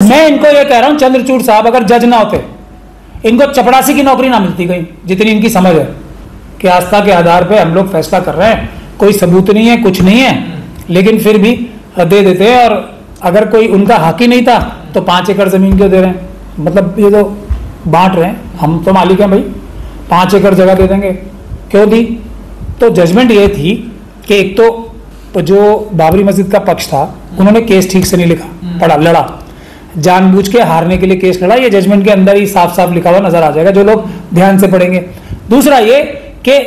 मैं इनको ये कह रहा हूं, चंद्रचूड़ साहब अगर जज ना होते, इनको चपड़ासी की नौकरी ना मिलती कहीं, जितनी इनकी समझ है कि आस्था के आधार पे हम लोग फैसला कर रहे हैं, कोई सबूत नहीं है, कुछ नहीं है, लेकिन फिर भी दे देते हैं। और अगर कोई उनका हक ही नहीं था तो 5 एकड़ जमीन क्यों दे रहे हैं? मतलब ये तो बांट रहे हैं, हम तो मालिक हैं भाई, 5 एकड़ जगह दे देंगे, क्यों दी? तो जजमेंट ये थी कि एक तो जो बाबरी मस्जिद का पक्ष था, उन्होंने केस ठीक से नहीं लिखा, पढ़ा, लड़ा, जानबूझ के हारने के लिए केस लड़ा। ये जजमेंट के अंदर ही साफ साफ लिखा हुआ नजर आ जाएगा, जो लोग ध्यान से पढ़ेंगे। दूसरा ये कि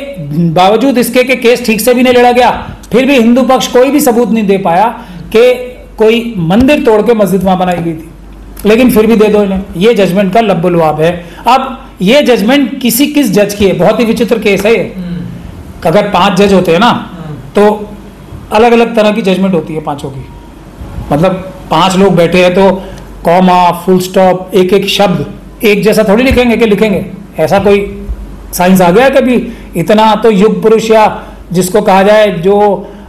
बावजूद इसके के केस ठीक से भी नहीं लड़ा गया, फिर भी हिंदू पक्ष कोई भी सबूत नहीं दे पाया कि कोई मंदिर तोड़ के मस्जिद वहां बनाई गई थी, लेकिन फिर भी दे दो इन्हें। ये जजमेंट का लब्बुलवाब है। अब ये जजमेंट किस जज की है? बहुत ही विचित्र केस है ये। अगर 5 जज होते हैं ना, तो अलग अलग तरह की जजमेंट होती है पांचों की। मतलब 5 लोग बैठे हैं तो कॉमा, फुल स्टॉप, एक एक शब्द एक जैसा थोड़ी लिखेंगे कि लिखेंगे, ऐसा कोई साइंस आ गया कभी? इतना तो युग पुरुष या जिसको कहा जाए जो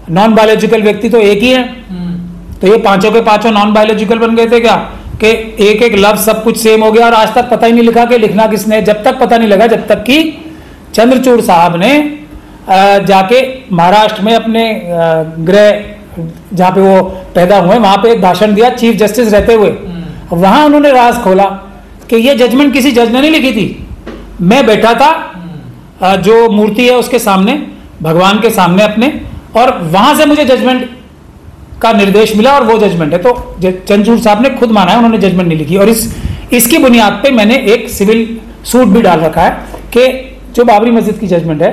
नॉन बायोलॉजिकल व्यक्ति तो एक ही है। तो ये पांचों के पांचों नॉन बायोलॉजिकल बन गए थे क्या? कि एक एक लफ्ज सब कुछ सेम हो गया और आज तक पता ही नहीं लिखा कि लिखना किसने। जब तक पता नहीं लगा, जब तक कि चंद्रचूड़ साहब ने जाके महाराष्ट्र में अपने गृह जहां पे वो पैदा हुए वहां पे एक भाषण दिया चीफ जस्टिस रहते हुए। वहां उन्होंने राज खोला कि ये जजमेंट किसी जज ने नहीं लिखी थी। मैं बैठा था जो मूर्ति है उसके सामने, भगवान के सामने अपने, और वहां से मुझे जजमेंट का निर्देश मिला और वो जजमेंट है। तो चंद्रचूड़ साहब ने खुद माना है उन्होंने जजमेंट नहीं लिखी। और इसकी बुनियाद पे मैंने एक सिविल सूट भी डाल रखा है कि जो बाबरी मस्जिद की जजमेंट है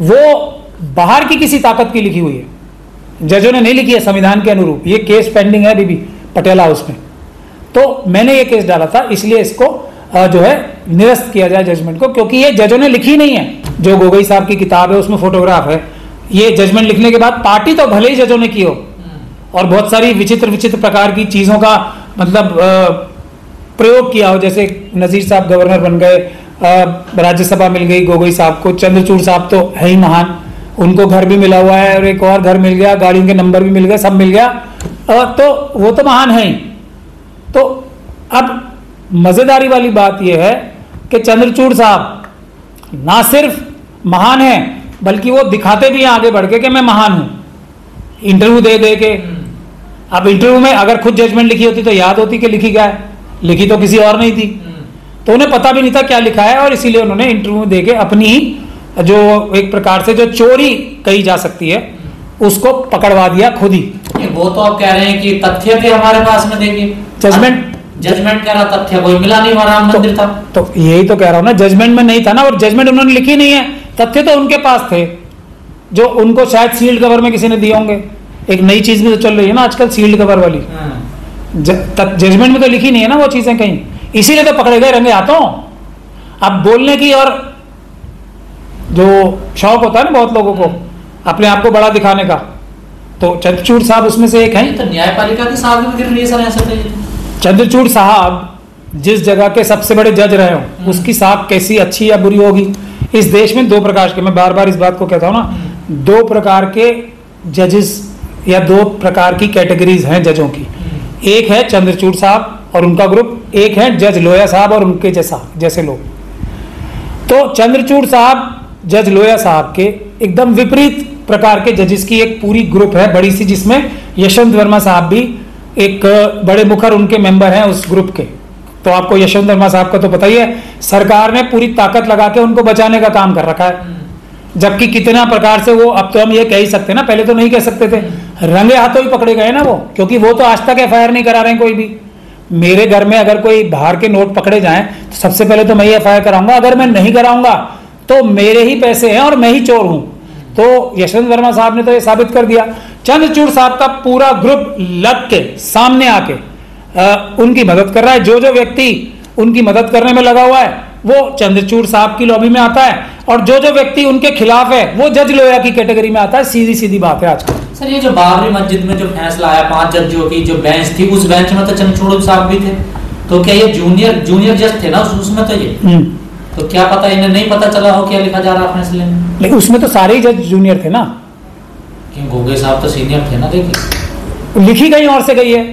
वो बाहर की किसी ताकत की लिखी हुई है, जजों ने नहीं लिखी है संविधान के अनुरूप। ये केस पेंडिंग है अभी भी पटेल हाउस में। तो मैंने ये केस डाला था, इसलिए इसको जो है निरस्त किया जाए जजमेंट को, क्योंकि ये जजों ने लिखी नहीं है। जो गोगोई साहब की किताब है उसमें फोटोग्राफ है। ये जजमेंट लिखने के बाद पार्टी तो भले ही जजों ने की हो, और बहुत सारी विचित्र विचित्र प्रकार की चीजों का मतलब प्रयोग किया हो, जैसे नजीर साहब गवर्नर बन गए, राज्यसभा मिल गई गोगोई साहब को, चंद्रचूड़ साहब तो है ही महान, उनको घर भी मिला हुआ है और एक और घर मिल गया, गाड़ियों के नंबर भी मिल गए, सब मिल गया, तो वो तो महान है ही। तो अब मजेदारी वाली बात यह है कि चंद्रचूड़ साहब ना सिर्फ महान है बल्कि वो दिखाते भी हैं आगे बढ़ के कि मैं महान हूं, इंटरव्यू दे दे के। अब इंटरव्यू में अगर खुद जजमेंट लिखी होती तो याद होती कि लिखी क्या है, लिखी तो किसी और नहीं थी, तो उन्हें पता भी नहीं था क्या लिखा है, और इसीलिए उन्होंने इंटरव्यू दे के अपनी जो एक प्रकार से जो चोरी कही जा सकती है उसको पकड़वा दिया खुद ही। वो तो आप कह रहे हैं कि तथ्य थे हमारे पास में, देखिए जजमेंट कह रहा तथ्य कोई मिला नहीं, वहां राम मंदिर था। तो यही तो कह रहा हूं ना, जजमेंट में नहीं था ना, और जजमेंट उन्होंने लिखी नहीं है, तथ्य तो उनके पास थे जो उनको शायद सील्ड कवर में किसी ने दिए होंगे। एक नई चीज भी तो चल रही है ना आजकल, सील्ड कवर वाली। जजमेंट में तो लिखी नहीं है ना वो चीजें कहीं, इसीलिए तो पकड़े गए रंगे हाथों। अब बोलने की और जो शौक होता है ना बहुत लोगों को अपने आप को बड़ा दिखाने का, तो चंद्रचूड़ साहब उसमें से एक हैं। तो न्यायपालिका की साथ भी गिर रही है सर ऐसे। चंद्रचूड़ साहब जिस जगह के सबसे बड़े जज रहे हो उसकी साख कैसी अच्छी या बुरी होगी। इस देश में 2 प्रकार के, मैं बार बार इस बात को कहता हूं ना, 2 प्रकार के जजेस या 2 प्रकार की कैटेगरीज हैं जजों की। एक है चंद्रचूड़ साहब और उनका ग्रुप, एक है जज लोया साहब और उनके जैसे लोग। तो चंद्रचूड़ साहब, जज लोया साहब के एकदम विपरीत प्रकार के जजेस की एक पूरी ग्रुप है बड़ी सी, जिसमें यशवंत वर्मा साहब भी एक बड़े मुखर उनके मेंबर हैं उस ग्रुप के। तो आपको यशवंत वर्मा साहब का तो पता ही है, सरकार ने पूरी ताकत लगा के उनको बचाने का काम कर रखा है। जबकि कितना प्रकार से वो, अब तो हम ये कह ही सकते ना, पहले तो नहीं कह सकते थे, रंगे हाथों ही पकड़े गए ना वो, क्योंकि वो तो आज तक एफआईआर नहीं करा रहे हैं कोई भी। मेरे घर में अगर कोई बाहर के नोट पकड़े जाएं तो सबसे पहले तो मैं ही एफआईआर कराऊंगा। अगर मैं नहीं कराऊंगा तो मेरे ही पैसे हैं और मैं ही चोर हूं। तो यशवंत वर्मा साहब ने तो ये साबित कर दिया। चंद्रचूड़ साहब का पूरा ग्रुप लग के सामने आके उनकी मदद कर रहा है। जो जो व्यक्ति उनकी मदद करने में लगा हुआ है वो चंद्रचूड़ साहब की लॉबी में आता है, और जो जो व्यक्ति उनके खिलाफ है वो जज लोया की कैटेगरी में आता है। सीधी सीधी बात है आजकल। सर ये जो बाबरी मस्जिद में जो फैसला आया 5 जजों की जो बेंच थी, उस बेंच में तो चंद्रचूड़ साहब भी थे, तो क्या ये जूनियर जज थे ना उसमें? तो ये तो क्या पता, इन्हें नहीं पता चला हो क्या लिखा जा रहा फैसले में? लेकिन उसमें तो सारे ही जज जूनियर थे ना, गोगोई साहब तो सीनियर थे ना। देखिए लिखी कहीं और से गई है,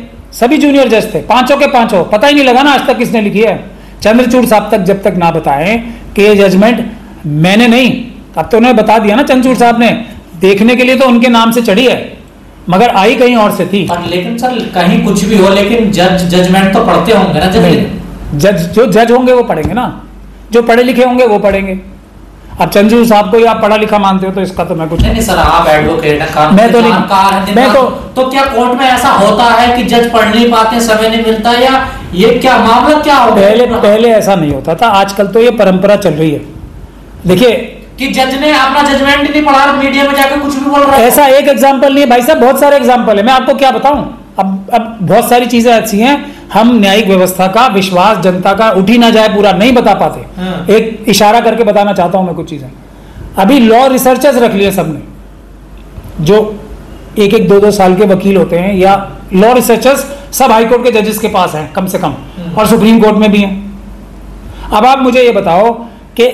सभी जूनियर जज थे, पांचों के पांचों, पता ही नहीं लगा ना आज तक किसने लिखी है। चंद्रचूड़ साहब तक जब तक ना बताएं कि ये जजमेंट मैंने नहीं, अब तो उन्होंने बता दिया ना चंद्रचूड़ साहब ने, देखने के लिए तो उनके नाम से चढ़ी है मगर आई कहीं और से थी। लेकिन सर कहीं कुछ भी हो, लेकिन जजमेंट तो पढ़ते होंगे ना जज, जो जज होंगे वो पढ़ेंगे ना, जो पढ़े लिखे होंगे वो पढ़ेंगे। अब चंद्रचूड़ साहब को आप पढ़ा लिखा मानते हो तो इसका तो मैं कुछ नहीं सर, आप एडवोकेट हैं, मैं तो नहीं, मैं तो क्या कोर्ट में ऐसा होता है कि जज पढ़ नहीं पाते, समय नहीं मिलता, या ये क्या मामला क्या हो? पहले ऐसा नहीं होता था, आजकल तो ये परंपरा चल रही है। देखिए कि जज ने अपना जजमेंट ही नहीं पढ़ा, मीडिया में जाकर कुछ भी बोल रहा है। ऐसा एक एग्जांपल नहीं है भाई साहब, बहुत सारे एग्जांपल है, मैं आपको क्या बताऊं। अब बहुत सारी चीजें ऐसी हैं, हम न्यायिक व्यवस्था का विश्वास जनता का उठ ही ना जाए पूरा नहीं बता पाते। एक इशारा करके बताना चाहता हूं मैं कुछ चीजें। अभी लॉ रिसर्चर्स रख लिए सबने, जो एक एक दो साल के वकील होते हैं, या लॉ रिसर्चर्स सब हाईकोर्ट के जजेस के पास हैं कम से कम, और सुप्रीम कोर्ट में भी हैं। अब आप मुझे ये बताओ कि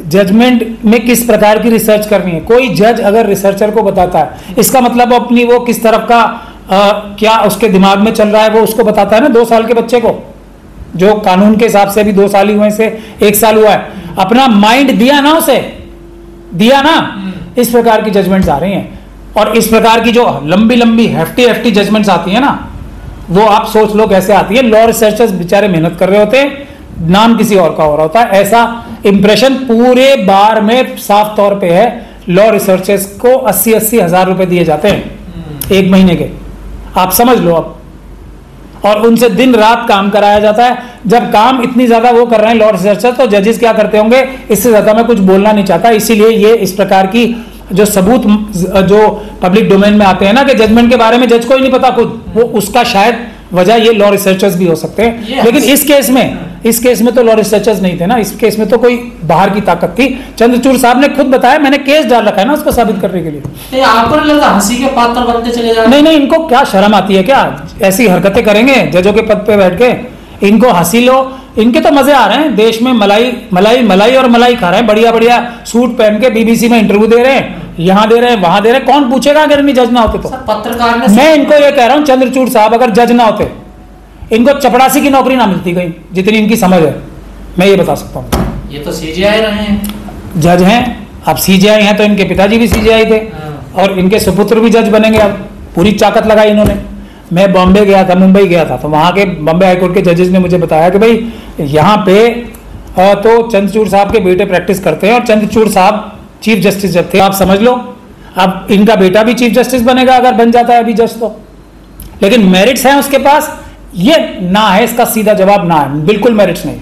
जजमेंट में किस प्रकार की रिसर्च करनी है। कोई जज अगर रिसर्चर को बताता है, इसका मतलब अपनी वो किस तरफ का क्या उसके दिमाग में चल रहा है वो उसको बताता है ना। 2 साल के बच्चे को, जो कानून के हिसाब से भी 2 साल ही हुए से 1 साल हुआ है, अपना माइंड दिया ना उसे, दिया ना। इस प्रकार की जजमेंट्स आ रही हैं, और इस प्रकार की जो लंबी लंबी hefty जजमेंट्स आती है ना, वो आप सोच लो कैसे आती है। लॉ रिसर्चर्स बेचारे मेहनत कर रहे होते हैं, नाम किसी और का हो रहा होता है। ऐसा इंप्रेशन पूरे बार में साफ तौर पे है। लॉ रिसर्चर्स को 80-80 हजार रुपए दिए जाते हैं 1 महीने के, आप समझ लो अब। और उनसे दिन रात काम कराया जाता है। जब काम इतनी ज्यादा वो कर रहे हैं लॉ रिसर्चर, तो जजेस क्या करते होंगे, इससे ज्यादा मैं कुछ बोलना नहीं चाहता। इसीलिए ये इस प्रकार की जो सबूत जो पब्लिक डोमेन में आते हैं ना, कि जजमेंट के बारे में जज को ही नहीं पता खुद, वो उसका शायद वजह ये लॉ रिसर्चर्स भी हो सकते हैं। लेकिन इस केस में तो लॉ रिसर्चर्स नहीं थे ना, इस केस में तो कोई बाहर की ताकत थी। चंद्रचूड़ साहब ने खुद बताया, मैंने केस डाल रखा है ना उसको साबित करने के लिए। आपको नहीं लगता हंसी के पात्र बनते चले जा रहे? नहीं, इनको क्या शर्म आती है क्या, ऐसी हरकतें करेंगे जजों के पद पे बैठ के? इनको हंसी लो, इनके तो मजे आ रहे हैं। देश में मलाई और मलाई खा रहे हैं, बढ़िया बढ़िया सूट पहन के बीबीसी में इंटरव्यू दे रहे हैं, यहाँ दे रहे हैं वहां दे रहे हैं। कौन पूछेगा अगर इनमें जज ना होते तो? पत्रकार ने, मैं इनको ये कह रहा हूँ, चंद्रचूड़ साहब अगर जज ना होते, इनको चपरासी की नौकरी ना मिलती कहीं, जितनी इनकी समझ है, मैं ये बता सकता हूँ। ये तो सीजीआई रहे हैं, जज हैं। अब सीजीआई हैं तो इनके पिताजी भी सीजीआई थे, और इनके सुपुत्र भी जज बनेंगे। अब पूरी ताकत लगाई इन्होंने। मैं बॉम्बे गया था, मुंबई गया था, तो वहां के बॉम्बे हाईकोर्ट के जजेस ने मुझे बताया कि भाई यहाँ पे तो चंद्रचूड़ साहब के बेटे प्रैक्टिस करते हैं, और चंद्रचूड़ साहब चीफ जस्टिस जब थे, आप समझ लो अब इनका बेटा भी चीफ जस्टिस बनेगा अगर बन जाता है अभी जज तो। लेकिन मेरिट्स हैं उसके पास, ये ना है, इसका सीधा जवाब ना है, बिल्कुल मेरिट्स नहीं।